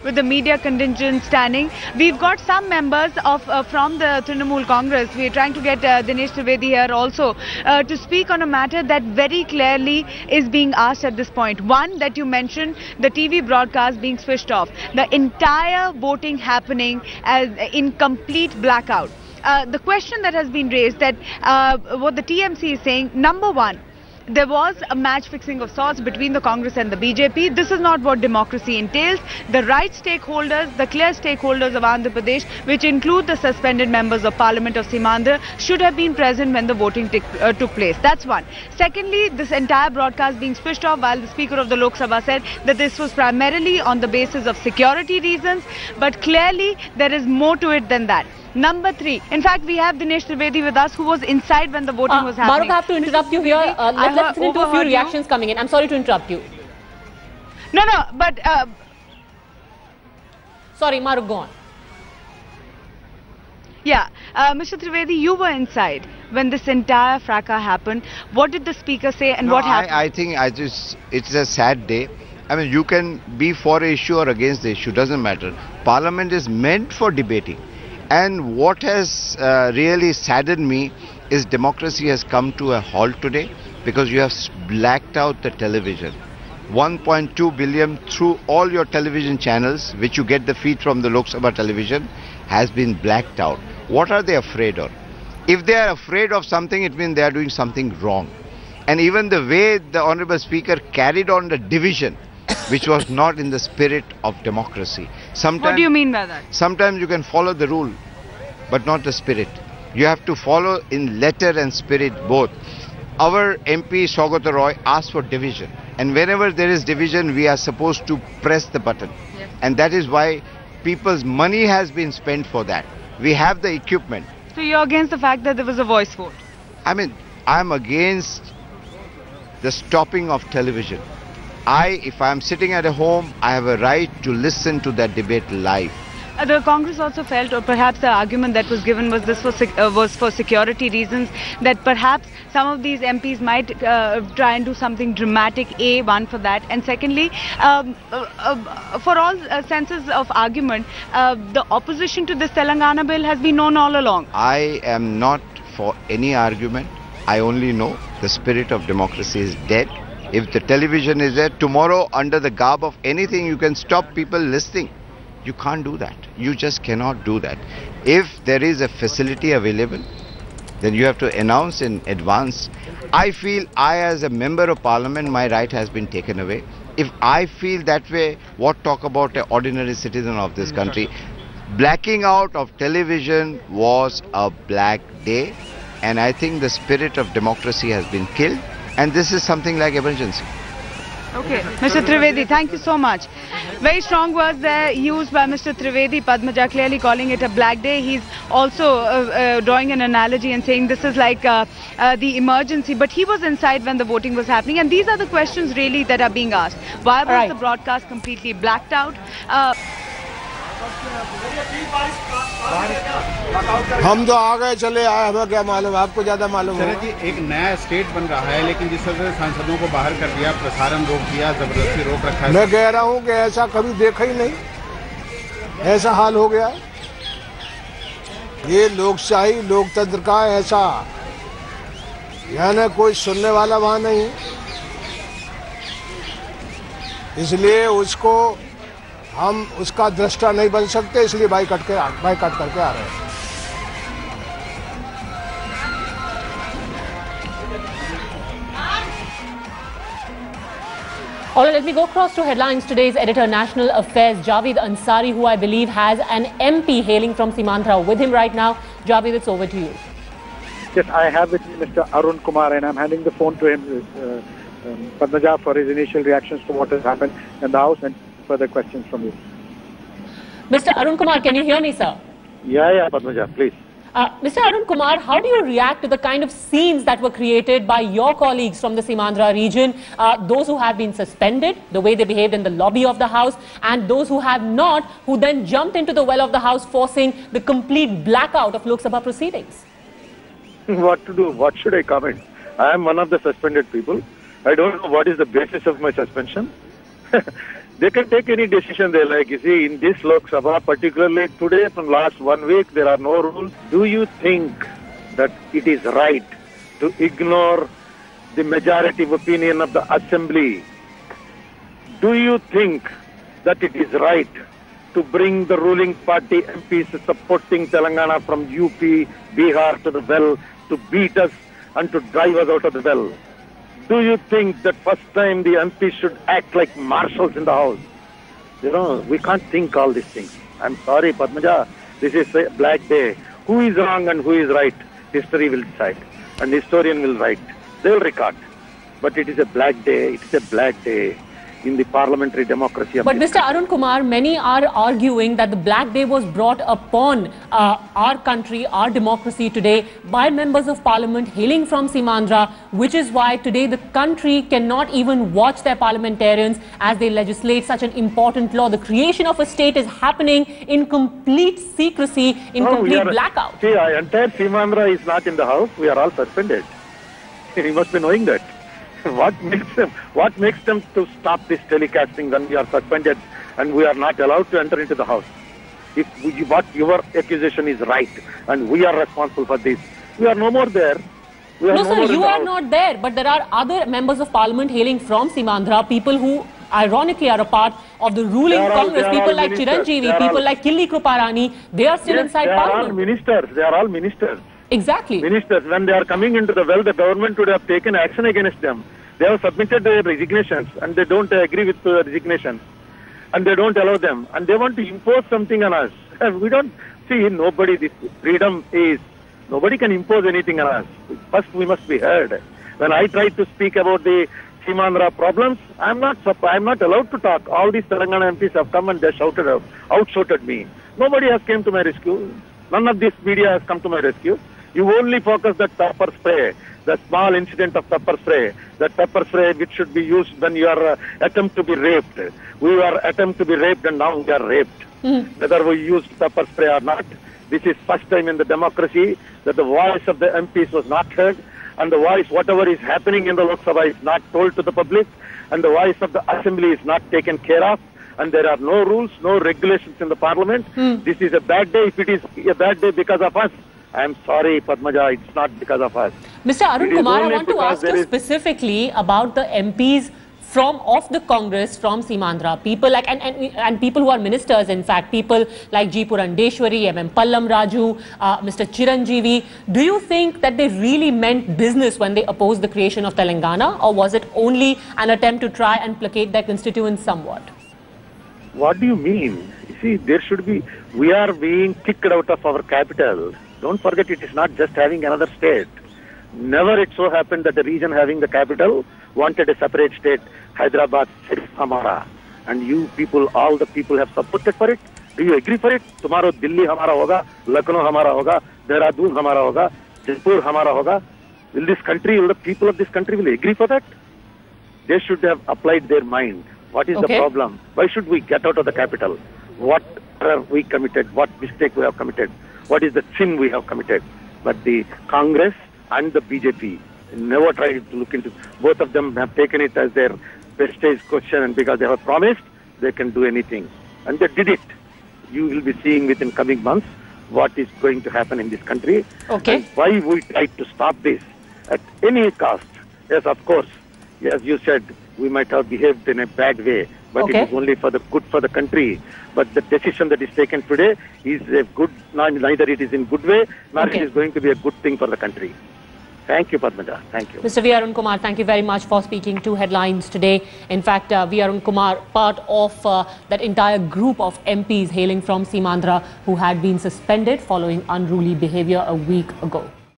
with the media contingent standing. We've got some members of from the Trinamool Congress. We're trying to get Dinesh Trivedi here also to speak on a matter that very clearly is being asked at this point. One, that you mentioned the TV broadcast being switched off. The entire voting happening as in complete blackout. The question that has been raised, that what the TMC is saying, number one, there was a match fixing of sorts between the Congress and the BJP. This is not what democracy entails. The right stakeholders, the clear stakeholders of Andhra Pradesh, which include the suspended members of Parliament of Simandra, should have been present when the voting took place. That's one. Secondly, this entire broadcast being switched off while the Speaker of the Lok Sabha said that this was primarily on the basis of security reasons, but clearly there is more to it than that. Number three, in fact, we have Dinesh Trivedi with us, who was inside when the voting was happening. Maruk, I have to interrupt you here. Let's listen into a few reactions coming in. I'm sorry to interrupt you. No, but... Sorry, Maruk, go on. Yeah, Mr. Trivedi, you were inside when this entire fracas happened. What did the speaker say and what happened? I think it's a sad day. I mean, you can be for an issue or against the issue, doesn't matter. Parliament is meant for debating. And what has really saddened me is democracy has come to a halt today because you have blacked out the television. 1.2 billion through all your television channels, which you get the feed from the Lok Sabha television, has been blacked out. What are they afraid of? If they are afraid of something, it means they are doing something wrong. And even the way the Honorable Speaker carried on the division, which was not in the spirit of democracy. Sometimes, what do you mean by that? Sometimes you can follow the rule, but not the spirit. You have to follow in letter and spirit both. Our MP Saugata Roy asked for division, and whenever there is division, we are supposed to press the button. Yes. And that is why people's money has been spent for that. We have the equipment. So you're against the fact that there was a voice vote? I mean, I'm against the stopping of television. If I'm sitting at a home, I have a right to listen to that debate live. The Congress also felt, or perhaps the argument that was given was this was for security reasons, that perhaps some of these MPs might try and do something dramatic, one for that, and secondly, for all senses of argument, the opposition to this Telangana bill has been known all along. I am not for any argument. I only know the spirit of democracy is dead. If the television is there, tomorrow under the garb of anything, you can stop people listening. You can't do that. You just cannot do that. If there is a facility available, then you have to announce in advance. I feel as a member of parliament, my right has been taken away. If I feel that way, what talk about an ordinary citizen of this country? Blacking out of television was a black day, and I think the spirit of democracy has been killed. And this is something like emergency. Okay, Mr. Trivedi, thank you so much. Very strong words there used by Mr. Trivedi. Padmaja clearly calling it a black day. He's also drawing an analogy and saying this is like the emergency. But he was inside when the voting was happening. And these are the questions really that are being asked. Why was the broadcast completely blacked out? हम तो आ गए चले आए, हमें क्या मालूम, आपको ज्यादा मालूम है। जी, एक नया स्टेट बन रहा है, लेकिन जिस तरह से सांसदों को बाहर कर दिया, प्रसारण रोक दिया, जबरदस्ती रोक रखा है। मैं कह रहा हूँ कि ऐसा कभी देखा ही नहीं, ऐसा हाल हो गया। ये लोकशाही लोकतंत्र का ऐसा, यानी कोई सुनने वाला वहां नहीं है, इसलिए उसको हम उसका दृष्टा नहीं बन सकते, इसलिए बाइकआउट करके आ रहे हैं। All right, let me go across to headlines. Today's editor, National Affairs, Javed Ansari, who I believe has an MP hailing from Simandra with him right now. Javed, it's over to you. Yes, I have with me Mr. Arun Kumar, and I'm handing the phone to him, Padmaja, for his initial reactions to what has happened in the House and further questions from you. Mr. Arun Kumar, can you hear me, sir? Yeah, Padmaja, please. Mr. Arun Kumar, how do you react to the kind of scenes that were created by your colleagues from the Simandra region, those who have been suspended, the way they behaved in the lobby of the House, and those who have not, who then jumped into the well of the House, forcing the complete blackout of Lok Sabha proceedings? What to do? What should I comment? I am one of the suspended people. I don't know what is the basis of my suspension. They can take any decision they like. You see, in this Lok Sabha, particularly today, from last 1 week, there are no rules. Do you think that it is right to ignore the majority opinion of the assembly? Do you think that it is right to bring the ruling party MPs supporting Telangana from UP, Bihar to the well, to beat us and to drive us out of the well? Do you think that first time the MPs should act like marshals in the house? You know, we can't think all these things. I'm sorry, Padmaja, this is a black day. Who is wrong and who is right? History will decide. And historian will write. They will record. But it is a black day. It is a black day in the parliamentary democracy of But Mr. Arun Kumar, many are arguing that the Black Day was brought upon our country, our democracy today by members of parliament hailing from Simandra, which is why today the country cannot even watch their parliamentarians as they legislate such an important law. The creation of a state is happening in complete secrecy, in complete blackout. See, entire Simandra is not in the house. We are all suspended. You must be knowing that. What makes them to stop this telecasting when we are suspended and we are not allowed to enter into the house? If what your accusation is right and we are responsible for this, we are no more there. No, sir, you are not there, but there are other members of parliament hailing from Simandra, people who ironically are a part of the ruling Congress, people like Chiranjeevi, people like Killi Kruparani, they are still inside parliament. They are all ministers. Exactly. Ministers, when they are coming into the well, the government would have taken action against them. They have submitted their resignations and they don't agree with the resignation. And they don't allow them. And they want to impose something on us. We don't see nobody, this freedom is, nobody can impose anything on us. First we must be heard. When I tried to speak about the Simandra problems, I'm not allowed to talk. All these Telangana MPs have come and they outshouted me. Nobody has come to my rescue. None of this media has come to my rescue. You only focus the pepper spray, the small incident of pepper spray, that pepper spray which should be used when you are attempt to be raped. We were attempt to be raped and now we are raped. Whether we used pepper spray or not, this is first time in the democracy that the voice of the MPs was not heard and the voice, whatever is happening in the Lok Sabha is not told to the public and the voice of the assembly is not taken care of. And there are no rules, no regulations in the parliament. This is a bad day. If it is a bad day because of us, I am sorry, Padmaja, it's not because of us. Mr. Arun Kumar, I want to ask you specifically about the MPs of the Congress from Simandra, people like and people who are ministers, in fact, people like G. Purandeshwari, M. Pallam Raju, Mr. Chiranjeevi. Do you think that they really meant business when they opposed the creation of Telangana, or was it only an attempt to try and placate their constituents somewhat? What do you mean? You see, we are being kicked out of our capital. Don't forget, it is not just having another state. Never it so happened that the region having the capital wanted a separate state, Hyderabad, Hamara. And you people, all the people have supported for it. Do you agree for it? Tomorrow Delhi Hamara hoga, Lucknow Hamara hoga, Dehradun Hamara hoga, Jaipur Hamara hoga. Will the people of this country will agree for that? They should have applied their mind. What is the problem? Why should we get out of the capital? What have we committed? What mistake we have committed? What is the sin we have committed? But the Congress and the BJP never tried to look into. Both of them have taken it as their prestige question, and because they have promised, they can do anything. And they did it. You will be seeing within coming months what is going to happen in this country. And why we tried to stop this at any cost. Yes, of course. As you said, we might have behaved in a bad way, but it is only for the good for the country. But the decision that is taken today is a good, neither it is in good way, nor it is going to be a good thing for the country. Thank you, Padmaja. Thank you. Mr. V. Arun Kumar, thank you very much for speaking to Headlines today. In fact, V. Arun Kumar, part of that entire group of MPs hailing from Simandra who had been suspended following unruly behavior a week ago.